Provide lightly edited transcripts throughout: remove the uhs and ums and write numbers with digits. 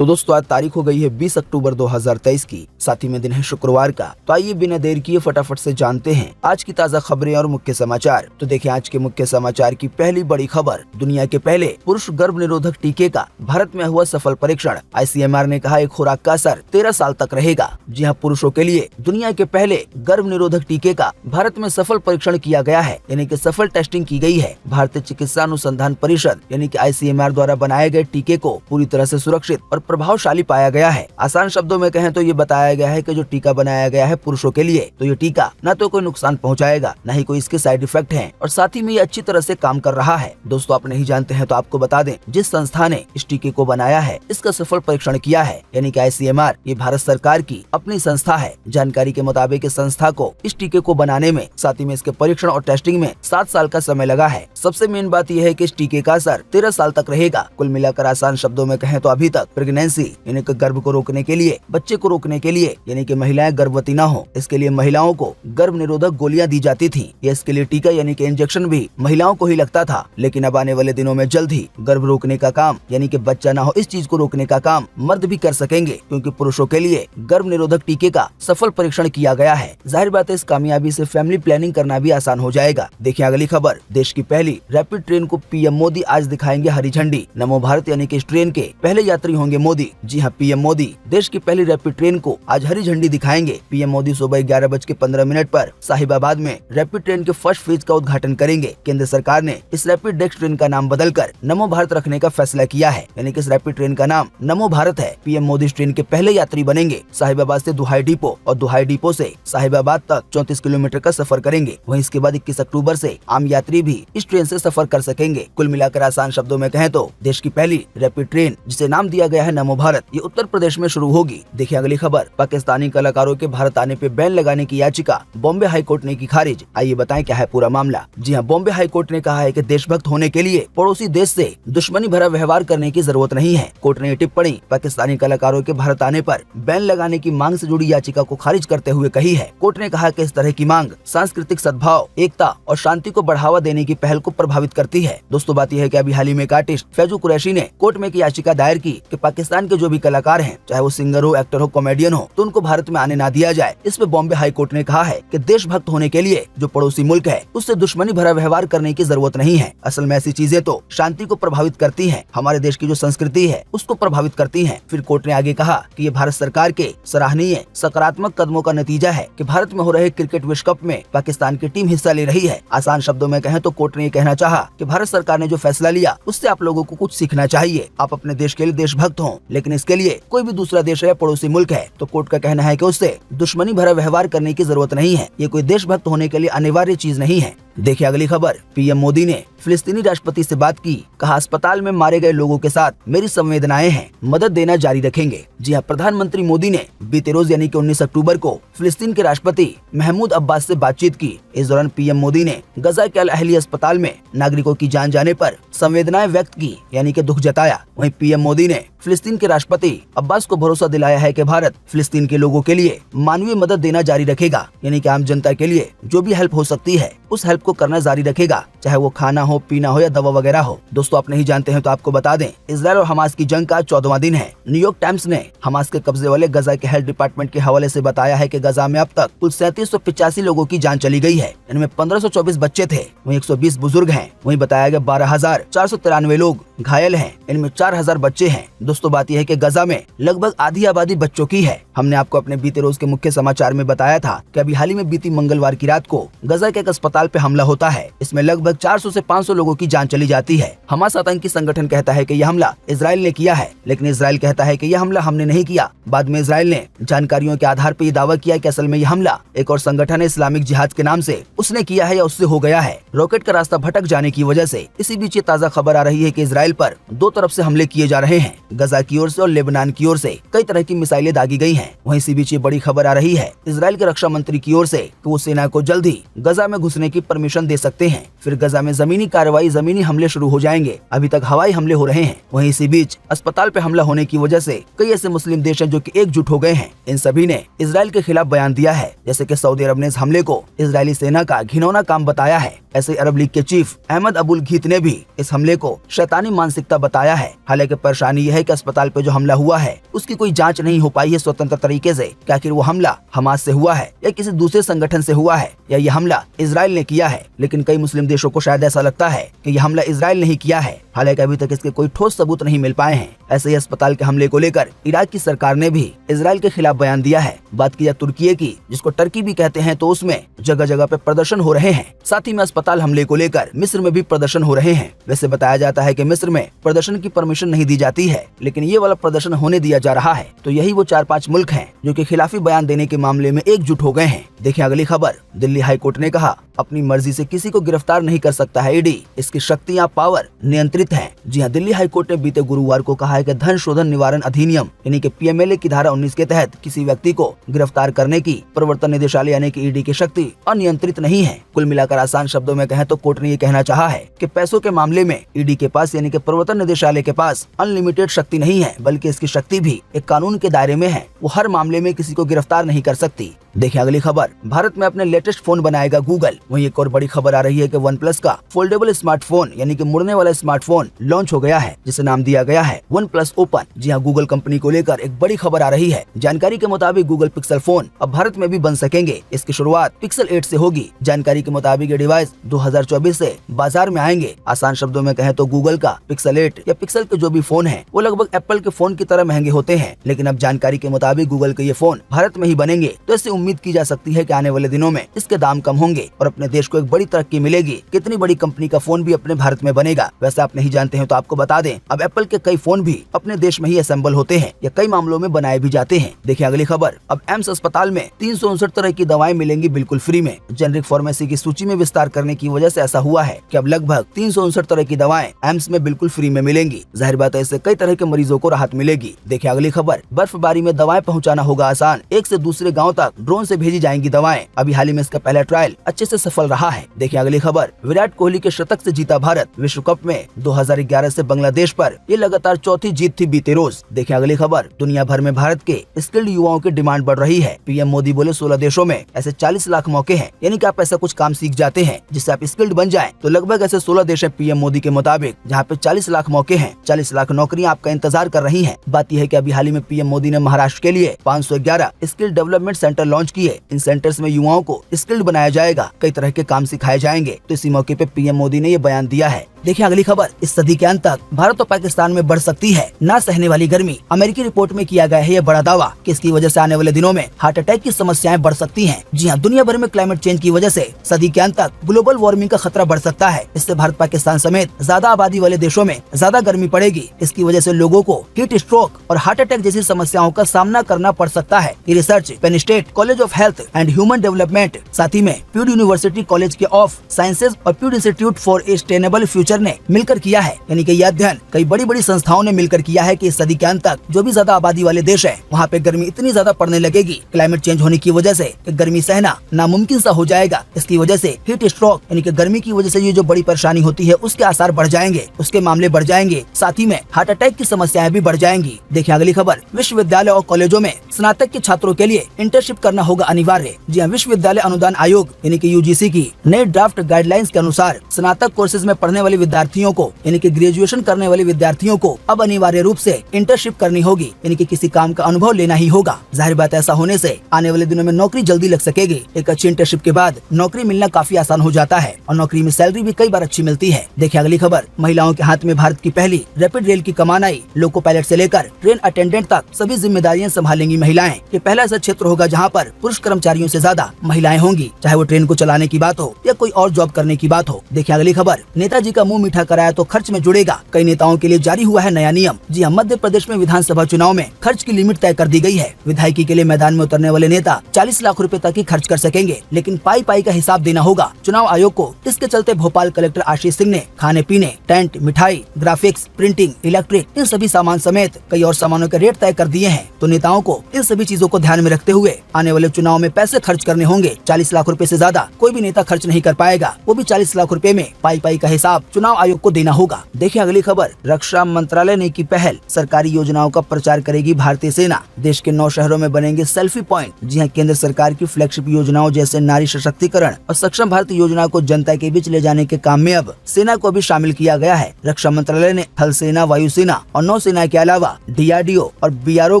तो दोस्तों आज तारीख हो गई है 20 अक्टूबर 2023 की, साथ ही में दिन है शुक्रवार का। तो आइए बिना देर किए फटाफट से जानते हैं आज की ताज़ा खबरें और मुख्य समाचार। तो देखिए आज के मुख्य समाचार की पहली बड़ी खबर, दुनिया के पहले पुरुष गर्भ निरोधक टीके का भारत में हुआ सफल परीक्षण। ICMR ने कहा एक खुराक का असर 13 साल तक रहेगा। जी हाँ, पुरुषों के लिए दुनिया के पहले गर्भ निरोधक टीके का भारत में सफल परीक्षण किया गया है, यानी कि सफल टेस्टिंग की गई है। भारतीय चिकित्सा अनुसंधान परिषद यानी कि ICMR द्वारा बनाए गए टीके को पूरी तरह से सुरक्षित और प्रभावशाली पाया गया है। आसान शब्दों में कहें तो ये बताया गया है कि जो टीका बनाया गया है पुरुषों के लिए, तो ये टीका न तो कोई नुकसान पहुंचाएगा, न ही कोई इसके साइड इफेक्ट हैं, और साथ ही में ये अच्छी तरह से काम कर रहा है। दोस्तों आप नहीं जानते हैं तो आपको बता दें, जिस संस्था ने इस टीके को बनाया है इसका सफल परीक्षण किया है, यानी कि ICMR, ये भारत सरकार की अपनी संस्था है। जानकारी के मुताबिक इस संस्था को इस टीके को बनाने में, साथ ही में इसके परीक्षण और टेस्टिंग में 7 साल का समय लगा है। सबसे मेन बात यह है कि इस टीके का असर 13 साल तक रहेगा। कुल मिलाकर आसान शब्दों में कहें तो अभी तक प्रेगनेंसी यानी कि गर्भ को रोकने के लिए, बच्चे को रोकने के लिए, यानी कि महिलाएं गर्भवती न हो, इसके लिए महिलाओं को गर्भ निरोधक गोलियां दी जाती थी। ये इसके लिए टीका यानी कि इंजेक्शन भी महिलाओं को ही लगता था, लेकिन अब आने वाले दिनों में जल्द ही गर्भ रोकने का काम यानी कि बच्चा ना हो इस चीज को रोकने का काम मर्द भी कर सकेंगे, क्योंकि पुरुषों के लिए गर्भ निरोधक टीके का सफल परीक्षण किया गया है। जाहिर बात है इस कामयाबी से फैमिली प्लानिंग करना भी आसान हो जाएगा। देखिए अगली खबर, देश की पहली रैपिड ट्रेन को PM मोदी आज दिखाएंगे हरी झंडी। नमो भारत यानी कि इस ट्रेन के पहले यात्री होंगे मोदी। जी हाँ, PM मोदी देश की पहली रैपिड ट्रेन को आज हरी झंडी दिखाएंगे। PM मोदी सुबह 11:15 पर साहिबाबाद में रैपिड ट्रेन के फर्स्ट फेज का उद्घाटन करेंगे। केंद्र सरकार ने इस रैपिड डेक्स ट्रेन का नाम बदलकर नमो भारत रखने का फैसला किया है, यानी कि इस रैपिड ट्रेन का नाम नमो भारत है। PM मोदी इस ट्रेन के पहले यात्री बनेंगे। साहिबाबाद से दुहाई डिपो और दुहाई डिपो से साहिबाबाद तक 34 किलोमीटर का सफर करेंगे। वहीं इसके बाद 21 अक्टूबर से आम यात्री भी इस ट्रेन से सफर कर सकेंगे। कुल मिलाकर आसान शब्दों में कहें तो देश की पहली रैपिड ट्रेन, जिसे नाम दिया गया है नमो भारत, ये उत्तर प्रदेश में शुरू होगी। देखिए अगली खबर, पाकिस्तानी कलाकारों के भारत आने पे बैन लगाने की याचिका बॉम्बे हाई कोर्ट ने की खारिज। आइए बताएं क्या है पूरा मामला। जी हाँ, बॉम्बे हाई कोर्ट ने कहा है कि देशभक्त होने के लिए पड़ोसी देश से दुश्मनी भरा व्यवहार करने की जरूरत नहीं है। कोर्ट ने ये टिप्पणी पाकिस्तानी कलाकारों के भारत आने पर बैन लगाने की मांग से जुड़ी याचिका को खारिज करते हुए कही है। कोर्ट ने कहा कि इस तरह की मांग सांस्कृतिक सद्भाव, एकता और शांति को बढ़ावा देने की पहल को प्रभावित करती है। दोस्तों बात यह है कि अभी हाल ही में एक आर्टिस्ट फैजू कुरैशी ने कोर्ट में एक याचिका दायर की कि पाकिस्तान के जो भी कलाकार हैं, चाहे वो सिंगर हो, एक्टर हो, कॉमेडियन हो, तो उनको भारत में आने ना दिया जाए। इस पे बॉम्बे हाई कोर्ट ने कहा है कि देशभक्त होने के लिए जो पड़ोसी मुल्क है उससे दुश्मनी भरा व्यवहार करने की जरूरत नहीं है। असल में ऐसी चीजें तो शांति को प्रभावित करती हैं, हमारे देश की जो संस्कृति है उसको प्रभावित करती हैं। फिर कोर्ट ने आगे कहा कि ये भारत सरकार के सराहनीय सकारात्मक कदमों का नतीजा है कि भारत में हो रहे क्रिकेट विश्व कप में पाकिस्तान की टीम हिस्सा ले रही है। आसान शब्दों में कहें तो कोर्ट ने ये कहना चाहा कि भारत सरकार ने जो फैसला लिया उससे आप लोगों को कुछ सीखना चाहिए। आप अपने देश के लिए देशभक्त हों, लेकिन इसके लिए कोई भी दूसरा देश है, पड़ोसी मुल्क है, तो कोर्ट का कहना है कि उससे दुश्मनी भरा व्यवहार करने की जरूरत नहीं है। ये कोई देशभक्त होने के लिए अनिवार्य चीज नहीं है। देखिए अगली खबर, PM मोदी ने फिलिस्तीनी राष्ट्रपति से बात की, कहा अस्पताल में मारे गए लोगों के साथ मेरी संवेदनाएं हैं, मदद देना जारी रखेंगे। जी हाँ, प्रधानमंत्री मोदी ने बीते रोज यानी कि 19 अक्टूबर को फिलिस्तीन के राष्ट्रपति महमूद अब्बास से बातचीत की। इस दौरान PM मोदी ने गजा के अल अहली अस्पताल में नागरिकों की जान जाने पर संवेदनाएं व्यक्त की, यानी कि दुख जताया। वहीं PM मोदी ने फिलिस्तीन के राष्ट्रपति अब्बास को भरोसा दिलाया है कि भारत फिलिस्तीन के लोगों के लिए मानवीय मदद देना जारी रखेगा, यानी कि आम जनता के लिए जो भी हेल्प हो सकती है उस हेल्प को करना जारी रखेगा, चाहे वो खाना हो, पीना हो या दवा वगैरह हो। दोस्तों आप नहीं जानते हैं तो आपको बता दें, इजराइल और हमास की जंग का 14वां दिन है। न्यूयॉर्क टाइम्स ने हमास के कब्जे वाले गजा के हेल्थ डिपार्टमेंट के हवाले से बताया है कि गजा में अब तक कुल 3785 लोगों की जान चली गई है। इनमें 1524 बच्चे थे, वहीं 120 बुजुर्ग हैं। वहीं बताया गया 12,493 लोग घायल हैं, इनमें 4000 बच्चे हैं। दोस्तों बात यह है कि गजा में लगभग आधी आबादी बच्चों की है। हमने आपको अपने बीते रोज के मुख्य समाचार में बताया था कि अभी हाल ही में बीती मंगलवार की रात को गजा के एक अस्पताल पे हमला होता है। इसमें लगभग 400 से 500 लोगों की जान चली जाती है। हमास आतंकी संगठन कहता है कि यह हमला इजराइल ने किया है, लेकिन इजराइल कहता है कि यह हमला हमने नहीं किया। बाद में इजराइल ने जानकारियों के आधार पर यह दावा किया कि असल में यह हमला एक और संगठन है इस्लामिक जिहाद के नाम से उसने किया है या उससे हो गया है। रॉकेट का रास्ता भटक जाने की वजह से इसी बीच ये ताज़ा खबर आ रही है कि इजराइल पर दो तरफ से हमले किए जा रहे हैं। गजा की ओर से और लेबनान की ओर से कई तरह की मिसाइलें दागी गई हैं। वहीं इसी बीच ये बड़ी खबर आ रही है इजराइल के रक्षा मंत्री की ओर से कि वो सेना को जल्द ही गजा में घुसने की परमिशन दे सकते हैं। फिर गजा में जमीनी कार्रवाई, जमीनी हमले शुरू हो जाएंगे। अभी तक हवाई हमले हो रहे हैं। वहीं इसी बीच अस्पताल पे हमला होने की वजह से कई ऐसे मुस्लिम देश हैं जो कि एकजुट हो गए हैं। इन सभी ने इजराइल के खिलाफ बयान दिया है। जैसे कि सऊदी अरब ने इस हमले को इजरायली सेना का घिनौना काम बताया है। ऐसे अरब लीग के चीफ अहमद अबुल घीत ने भी इस हमले को शैतानी मानसिकता बताया है। हालांकि परेशानी यह है कि अस्पताल पे जो हमला हुआ है उसकी कोई जांच नहीं हो पाई है स्वतंत्र तरीके से कि आखिर वो हमला हमास से हुआ है या किसी दूसरे संगठन से हुआ है या यह हमला इजराइल ने किया है। लेकिन कई मुस्लिम देशों को शायद ऐसा लगता है कि यह हमला इजराइल ने ही किया है। हालांकि अभी तक इसके कोई ठोस सबूत नहीं मिल पाए हैं। ऐसे ही अस्पताल के हमले को लेकर इराक की सरकार ने भी इजराइल के खिलाफ बयान दिया है। बात की जाए तुर्की की, जिसको टर्की भी कहते हैं, तो उसमें जगह जगह पे प्रदर्शन हो रहे हैं। साथ ही में अस्पताल हमले को लेकर मिस्र में भी प्रदर्शन हो रहे हैं। वैसे बताया जाता है कि मिस्र में प्रदर्शन की परमिशन नहीं दी जाती है, लेकिन ये वाला प्रदर्शन होने दिया जा रहा है। तो यही वो 4-5 मुल्क हैं जो कि खिलाफी बयान देने के मामले में एकजुट हो गए हैं। देखिए अगली खबर। दिल्ली हाई कोर्ट ने कहा अपनी मर्जी से किसी को गिरफ्तार नहीं कर सकता है ईडी, इसकी शक्तियां पावर नियंत्रित हैं। जी हां, दिल्ली हाई कोर्ट ने बीते गुरुवार को कहा है कि धन शोधन निवारण अधिनियम यानी कि पीएमएलए की धारा 19 के तहत किसी व्यक्ति को गिरफ्तार करने की प्रवर्तन निदेशालय यानी कि ईडी की शक्ति अनियंत्रित नहीं है। कुल मिलाकर आसान शब्दों में कहें तो कोर्ट ने ये कहना चाहा है कि पैसों के मामले में ईडी के पास यानी कि प्रवर्तन निदेशालय के पास अनलिमिटेड शक्ति नहीं है, बल्कि इसकी शक्ति भी एक कानून के दायरे में है। वो हर मामले में किसी को गिरफ्तार नहीं कर सकती। देखिए अगली खबर। भारत में अपने लेटेस्ट फोन बनाएगा गूगल। वहीं एक और बड़ी खबर आ रही है कि वन प्लस का फोल्डेबल स्मार्टफोन यानी कि मुड़ने वाला स्मार्टफोन लॉन्च हो गया है, जिसे नाम दिया गया है वन प्लस ओपन। जी हाँ, गूगल कंपनी को लेकर एक बड़ी खबर आ रही है। जानकारी के मुताबिक गूगल पिक्सल फोन अब भारत में भी बन सकेंगे। इसकी शुरुआत पिक्सल 8 से होगी। जानकारी के मुताबिक ये डिवाइस 2024 से बाजार में आएंगे। आसान शब्दों में कहें तो गूगल का पिक्सल 8 या पिक्सल के जो भी फोन है वो लगभग एप्पल के फोन की तरह महंगे होते हैं, लेकिन अब जानकारी के मुताबिक गूगल के ये फोन भारत में ही बनेंगे। तो इससे उम्मीद की जा सकती है कि आने वाले दिनों में इसके दाम कम होंगे और अपने देश को एक बड़ी तरक्की मिलेगी। कितनी बड़ी कंपनी का फोन भी अपने भारत में बनेगा। वैसे आप नहीं जानते हैं तो आपको बता दें, अब एप्पल के कई फोन भी अपने देश में ही असेंबल होते हैं या कई मामलों में बनाए भी जाते हैं। देखिए अगली खबर। अब एम्स अस्पताल में 359 तरह की दवाएं मिलेंगी बिल्कुल फ्री में। जेनरिक फार्मेसी की सूची में विस्तार करने की वजह से ऐसा हुआ है कि अब लगभग 359 तरह की दवाएं एम्स में बिल्कुल फ्री में मिलेंगी। जाहिर बात है इससे कई तरह के मरीजों को राहत मिलेगी। देखिए अगली खबर। बर्फबारी में दवाएं पहुँचाना होगा आसान। एक से दूसरे गाँव तक ड्रोन से भेजी जाएंगी दवाएं। अभी हाल ही में इसका पहला ट्रायल अच्छे से सफल रहा है। देखिए अगली खबर। विराट कोहली के शतक से जीता भारत। विश्व कप में 2011 से बांग्लादेश पर ये लगातार चौथी जीत थी बीते रोज। देखिए अगली खबर। दुनिया भर में भारत के स्किल्ड युवाओं की डिमांड बढ़ रही है। पीएम मोदी बोले 16 देशों में ऐसे 40 लाख मौके हैं, यानी कि आप ऐसा कुछ काम सीख जाते हैं जिससे आप स्किल्ड बन जाएं। तो लगभग ऐसे 16 देश हैं पीएम मोदी के मुताबिक जहां पे 40 लाख मौके हैं, 40 लाख नौकरियां आपका इंतजार कर रही हैं। बात यह है कि अभी हाल ही में पीएम मोदी ने महाराष्ट्र के लिए 511 स्किल डेवलपमेंट सेंटर लॉन्च किए। इन सेंटर्स में युवाओं को स्किल्ड बनाया जाएगा, कई तरह के काम सिखाए जाएंगे। तो इसी मौके पे पीएम मोदी ने ये बयान दिया है। देखिए अगली खबर। इस सदी के अंत तक भारत और पाकिस्तान में बढ़ सकती है ना सहने वाली गर्मी। अमेरिकी रिपोर्ट में किया गया है ये बड़ा दावा कि इसकी वजह से आने वाले दिनों में हार्ट अटैक की समस्याएं बढ़ सकती हैं। जी हाँ, दुनिया भर में क्लाइमेट चेंज की वजह से सदी के अंत तक ग्लोबल वार्मिंग का खतरा बढ़ सकता है। इससे भारत पाकिस्तान समेत ज्यादा आबादी वाले देशों में ज्यादा गर्मी पड़ेगी। इसकी वजह से लोगों को हीट स्ट्रोक और हार्ट अटैक जैसी समस्याओं का सामना करना पड़ सकता है। ये research Penn State College of Health and Human Development, साथ ही में प्यूड यूनिवर्सिटी कॉलेज के ऑफ साइंसेज और Purdue Institute for a Sustainable Future ने मिलकर किया है। यानी कि यह अध्ययन कई बड़ी बड़ी संस्थाओं ने मिलकर किया है कि इस सदी के अंत तक जो भी ज्यादा आबादी वाले देश है वहाँ पे गर्मी इतनी ज्यादा पड़ने लगेगी क्लाइमेट चेंज होने की वजह से कि गर्मी सहना नामुमकिन सा हो जाएगा। इसकी वजह से हीट स्ट्रोक यानी कि गर्मी की वजह से ये जो बड़ी परेशानी होती है उसके आसार बढ़ जाएंगे, उसके मामले बढ़ जाएंगे, साथ ही में हार्ट अटैक की समस्याएं भी बढ़ जाएंगी। देखिए अगली खबर। विश्वविद्यालय और कॉलेजों में स्नातक के छात्रों के लिए इंटर्नशिप करना होगा अनिवार्य। जी हाँ, विश्वविद्यालय अनुदान आयोग यानी कि यूजीसी की नई ड्राफ्ट गाइडलाइंस के अनुसार स्नातक कोर्सेज में पढ़ने वाले विद्यार्थियों को यानी कि ग्रेजुएशन करने वाले विद्यार्थियों को अब अनिवार्य रूप से इंटर्नशिप करनी होगी, यानी कि किसी काम का अनुभव लेना ही होगा। जाहिर बात ऐसा होने से आने वाले दिनों में नौकरी जल्दी लग सकेगी। एक अच्छी इंटर्नशिप के बाद नौकरी मिलना काफी आसान हो जाता है और नौकरी में सैलरी भी कई बार अच्छी मिलती है। देखिए अगली खबर। महिलाओं के हाथ में भारत की पहली रैपिड रेल की कमान आई। लोको पायलट से लेकर ट्रेन अटेंडेंट तक सभी जिम्मेदारियां संभालेंगी महिलाएं। ये पहला ऐसा क्षेत्र होगा जहाँ पर पुरुष कर्मचारियों से ज्यादा महिलाएं होंगी, चाहे वो ट्रेन को चलाने की बात हो या कोई और जॉब करने की बात हो। देखिए अगली खबर। नेताजी का मुंह मीठा कराया तो खर्च में जुड़ेगा। कई नेताओं के लिए जारी हुआ है नया नियम। जी हाँ, मध्य प्रदेश में विधानसभा चुनाव में खर्च की लिमिट तय कर दी गई है। विधायकी के लिए मैदान में उतरने वाले नेता 40 लाख रुपए तक ही खर्च कर सकेंगे, लेकिन पाई पाई का हिसाब देना होगा चुनाव आयोग को। इसके चलते भोपाल कलेक्टर आशीष सिंह ने खाने पीने, टेंट, मिठाई, ग्राफिक्स, प्रिंटिंग, इलेक्ट्रिक, इन सभी सामान समेत कई और सामानों के रेट तय कर दिए हैं। तो नेताओं को इन सभी चीजों को ध्यान में रखते हुए आने वाले चुनाव में पैसे खर्च करने होंगे। 40 लाख रुपए से ज्यादा कोई भी नेता खर्च नहीं कर पाएगा, वो भी 40 लाख रुपए में। पाई पाई का हिसाब चुनाव आयोग को देना होगा। देखिए अगली खबर। रक्षा मंत्रालय ने की पहल, सरकारी योजनाओं का प्रचार करेगी भारतीय सेना। देश के 9 शहरों में बनेंगे सेल्फी पॉइंट। जी हाँ, केंद्र सरकार की फ्लैगशिप योजनाओं जैसे नारी सशक्तिकरण और सक्षम भारत योजना को जनता के बीच ले जाने के काम में अब सेना को भी शामिल किया गया है। रक्षा मंत्रालय ने थल सेना, वायुसेना और नौसेना के अलावा DRDO और BRO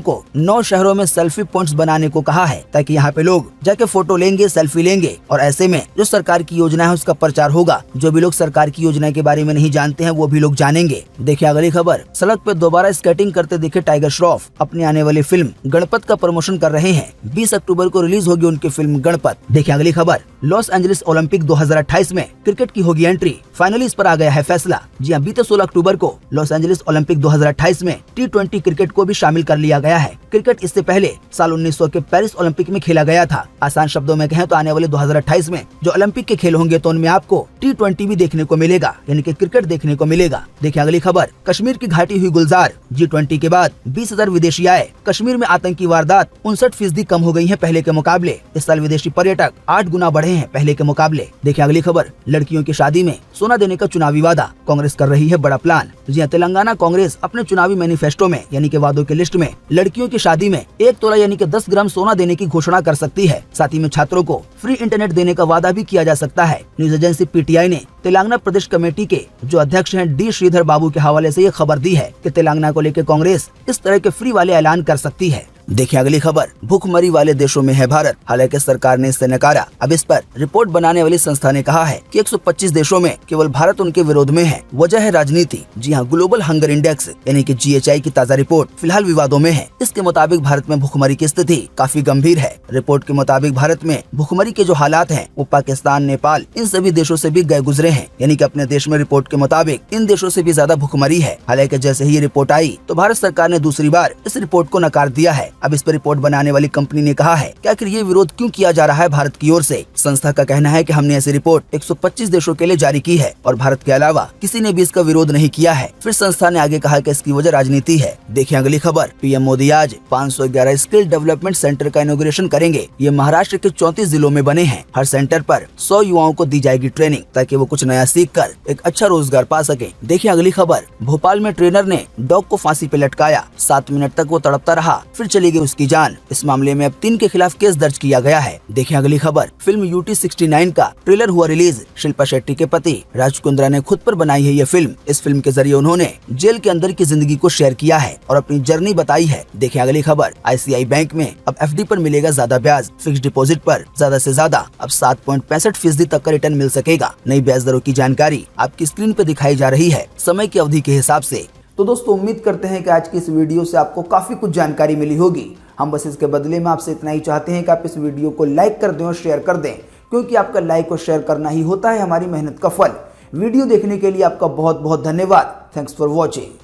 को 9 शहरों में सेल्फी पॉइंट्स बनाने को कहा है, ताकि यहाँ पे लोग जाके फोटो लेंगे, सेल्फी लेंगे और ऐसे में जो सरकार की योजना है उसका प्रचार होगा। जो भी लोग सरकार की योजना के बारे में नहीं जानते हैं वो भी लोग जानेंगे। देखिए अगली खबर। सड़क पे दोबारा स्केटिंग करते दिखे टाइगर श्रॉफ। अपनी आने वाली फिल्म गणपत का प्रमोशन कर रहे हैं। 20 अक्टूबर को रिलीज होगी उनकी फिल्म गणपत। देखिए अगली खबर। लॉस एंजलिस ओलंपिक 2028 में क्रिकेट की होगी एंट्री। फाइनली इस पर आ गया है फैसला। जी हाँ, बीते 16 अक्टूबर को लॉस एंजलिस ओलंपिक 2028 में T20 क्रिकेट को भी शामिल कर लिया गया है। क्रिकेट इससे पहले साल 1900 के पेरिस ओलंपिक में खेला गया था। आसान शब्दों में कहें तो आने वाले 2028 में जो ओलंपिक के खेल होंगे तो उनमें आपको T20 भी देखने को मिलेगा, यानी कि क्रिकेट देखने को मिलेगा। देखिए अगली खबर। कश्मीर की घाटी हुई गुलजार। G20 के बाद 20,000 विदेशी आए। कश्मीर में आतंकी वारदात 59% कम हो गई है पहले के मुकाबले। इस साल विदेशी पर्यटक 8 गुना बढ़े हैं पहले के मुकाबले। देखिए अगली खबर। लड़कियों की शादी में सोना देने का चुनावी वादा, कांग्रेस कर रही है बड़ा प्लान। जी हाँ, तेलंगाना कांग्रेस अपने चुनावी मैनिफेस्टो में यानी कि वादों की लिस्ट में लड़कियों की शादी में 1 तोला यानी कि 10 ग्राम सोना देने की घोषणा कर सकती है। साथ ही में छात्रों को फ्री इंटरनेट देने का वादा भी किया जा सकता है। न्यूज एजेंसी PTI ने तेलंगाना प्रदेश कमेटी के जो अध्यक्ष हैं D श्रीधर बाबू के हवाले से ये खबर दी है कि तेलंगाना को लेकर कांग्रेस इस तरह के फ्री वाले ऐलान कर सकती है। देखिए अगली खबर। भूखमरी वाले देशों में है भारत, हालांकि सरकार ने इससे नकारा। अब इस पर रिपोर्ट बनाने वाली संस्था ने कहा है कि 125 देशों में केवल भारत उनके विरोध में है। वजह है राजनीति। जी हाँ, ग्लोबल हंगर इंडेक्स यानी कि GHI की ताज़ा रिपोर्ट फिलहाल विवादों में है। इसके मुताबिक भारत में भूखमरी की स्थिति काफी गंभीर है। रिपोर्ट के मुताबिक भारत में भूखमरी के जो हालात हैं वो पाकिस्तान, नेपाल, इन सभी देशों से भी गए गुजरे हैं, यानी कि अपने देश में रिपोर्ट के मुताबिक इन देशों से भी ज्यादा भूखमरी है। हालांकि जैसे ही ये रिपोर्ट आई तो भारत सरकार ने दूसरी बार इस रिपोर्ट को नकार दिया है। अब इस पर रिपोर्ट बनाने वाली कंपनी ने कहा है कि आखिर ये विरोध क्यों किया जा रहा है भारत की ओर से। संस्था का कहना है कि हमने ऐसी रिपोर्ट 125 देशों के लिए जारी की है और भारत के अलावा किसी ने भी इसका विरोध नहीं किया है। फिर संस्था ने आगे कहा कि इसकी वजह राजनीति है। देखिए अगली खबर। PM मोदी आज 511 स्किल डेवलपमेंट सेंटर का इनॉग्रेशन करेंगे। ये महाराष्ट्र के 34 जिलों में बने हैं। हर सेंटर पर 100 युवाओं को दी जाएगी ट्रेनिंग, ताकि वो कुछ नया सीख कर एक अच्छा रोजगार पा सके। देखिए अगली खबर। भोपाल में ट्रेनर ने डॉग को फांसी पे लटकाया। 7 मिनट तक वो तड़पता रहा, फिर चली गई उसकी जान। इस मामले में अब 3 के खिलाफ केस दर्ज किया गया है। देखिए अगली खबर। फिल्म UT 69 का ट्रेलर हुआ रिलीज। शिल्पा शेट्टी के पति राज कुंद्रा ने खुद पर बनाई है ये फिल्म। इस फिल्म के जरिए उन्होंने जेल के अंदर की जिंदगी को शेयर किया है और अपनी जर्नी बताई है। देखिए अगली खबर। ICICI बैंक में अब FD पर मिलेगा ज्यादा ब्याज। फिक्स डिपॉजिट पर ज्यादा से ज्यादा अब 7.65% तक का रिटर्न मिल सकेगा। नई ब्याज दरों की जानकारी आपकी स्क्रीन पर दिखाई जा रही है समय की अवधि के हिसाब से। तो दोस्तों, उम्मीद करते हैं कि आज की इस वीडियो से आपको काफी कुछ जानकारी मिली होगी। हम बस इसके बदले में आपसे इतना ही चाहते हैं कि आप इस वीडियो को लाइक कर दें और शेयर कर दें, क्योंकि आपका लाइक और शेयर करना ही होता है हमारी मेहनत का फल। वीडियो देखने के लिए आपका बहुत बहुत धन्यवाद। Thanks for watching.